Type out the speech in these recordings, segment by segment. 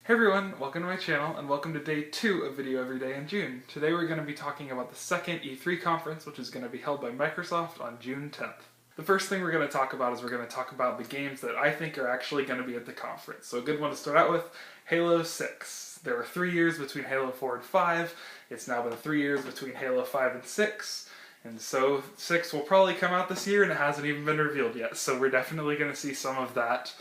Hey everyone, welcome to my channel and welcome to day 2 of Video Every Day in June. Today we're going to be talking about the second E3 conference, which is going to be held by Microsoft on June 10th. The first thing we're going to talk about is we're going to talk about the games that I think are actually going to be at the conference. So a good one to start out with, Halo 6. There were 3 years between Halo 4 and 5. It's now been 3 years between Halo 5 and 6. And so 6 will probably come out this year and it hasn't even been revealed yet. So we're definitely going to see some of that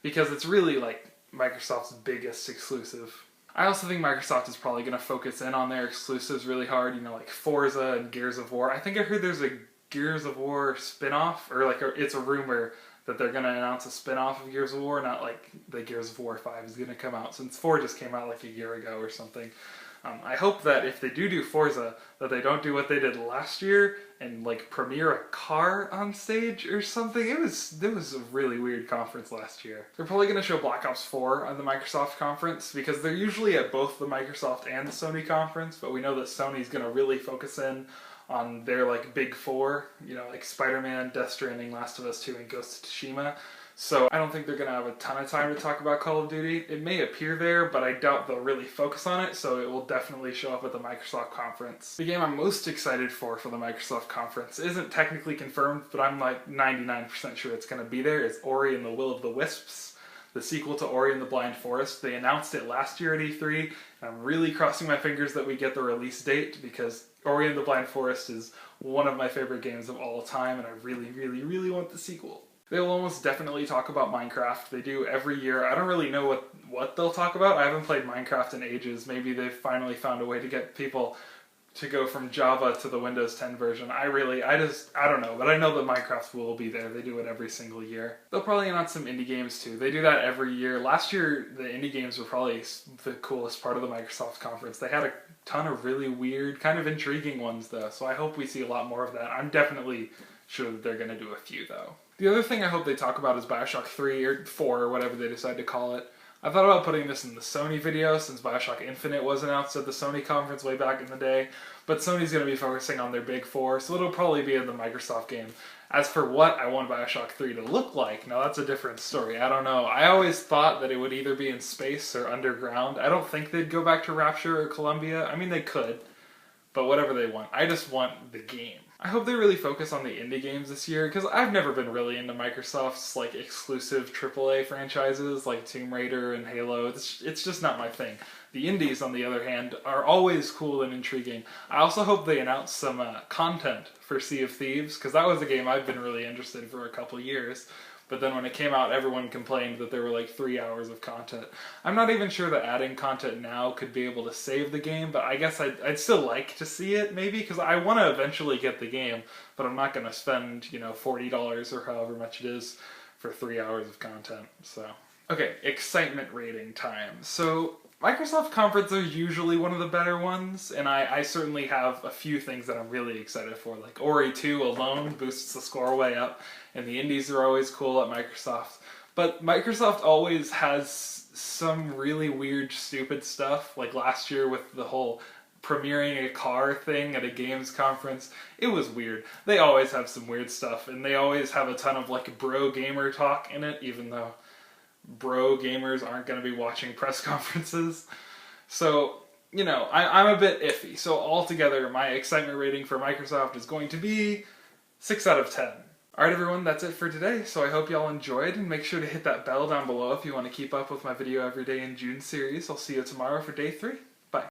because it's really like Microsoft's biggest exclusive. I also think Microsoft is probably going to focus in on their exclusives really hard, you know, like Forza and Gears of War. I think I heard there's a Gears of War spin-off, or like it's a rumor that they're going to announce a spin-off of Gears of War, not like the Gears of War 5 is going to come out, since 4 just came out like a year ago or something. I hope that if they do Forza, that they don't do what they did last year and like premiere a car on stage or something. It was a really weird conference last year. They're probably going to show Black Ops 4 on the Microsoft conference because they're usually at both the Microsoft and the Sony conference, but we know that Sony's going to really focus in on their like big four, you know, like Spider-Man, Death Stranding, Last of Us 2, and Ghost of Tsushima. So I don't think they're going to have a ton of time to talk about Call of Duty. It may appear there, but I doubt they'll really focus on it, so it will definitely show up at the Microsoft conference. The game I'm most excited for the Microsoft conference isn't technically confirmed, but I'm like 99% sure it's going to be there. It's Ori and the Will of the Wisps, the sequel to Ori and the Blind Forest. They announced it last year at E3, and I'm really crossing my fingers that we get the release date because Ori and the Blind Forest is one of my favorite games of all time, and I really want the sequel. They will almost definitely talk about Minecraft. They do every year. I don't really know what they'll talk about. I haven't played Minecraft in ages. Maybe they've finally found a way to get people to go from Java to the Windows 10 version. I don't know, but I know that Minecraft will be there. They do it every single year. They'll probably announce some indie games too. They do that every year. Last year, the indie games were probably the coolest part of the Microsoft conference. They had a ton of really weird, kind of intriguing ones though, so I hope we see a lot more of that. I'm definitely sure that they're going to do a few though. The other thing I hope they talk about is Bioshock 3 or 4 or whatever they decide to call it. I thought about putting this in the Sony video since Bioshock Infinite was announced at the Sony conference way back in the day, but Sony's going to be focusing on their big four, so it'll probably be in the Microsoft game. As for what I want Bioshock 3 to look like, now that's a different story. I don't know. I always thought that it would either be in space or underground. I don't think they'd go back to Rapture or Columbia. I mean, they could, but whatever they want. I just want the game. I hope they really focus on the indie games this year, because I've never been really into Microsoft's like exclusive AAA franchises like Tomb Raider and Halo. It's just not my thing. The indies, on the other hand, are always cool and intriguing. I also hope they announce some content for Sea of Thieves, because that was a game I've been really interested in for a couple years. But then when it came out, everyone complained that there were like 3 hours of content. I'm not even sure that adding content now could be able to save the game, but I guess I'd still like to see it, maybe, because I want to eventually get the game, but I'm not going to spend, you know, $40 or however much it is for 3 hours of content, so. Okay, excitement rating time. So, Microsoft conferences are usually one of the better ones, and I certainly have a few things that I'm really excited for, like Ori 2 alone boosts the score way up, and the indies are always cool at Microsoft. But Microsoft always has some really weird, stupid stuff, like last year with the whole premiering a car thing at a games conference. It was weird. They always have some weird stuff, and they always have a ton of like bro gamer talk in it, even though bro gamers aren't going to be watching press conferences. So, you know, I'm a bit iffy. So altogether, my excitement rating for Microsoft is going to be 6 out of 10. Alright everyone, that's it for today. So I hope y'all enjoyed, and make sure to hit that bell down below if you want to keep up with my Video Every Day in June series. I'll see you tomorrow for day 3. Bye.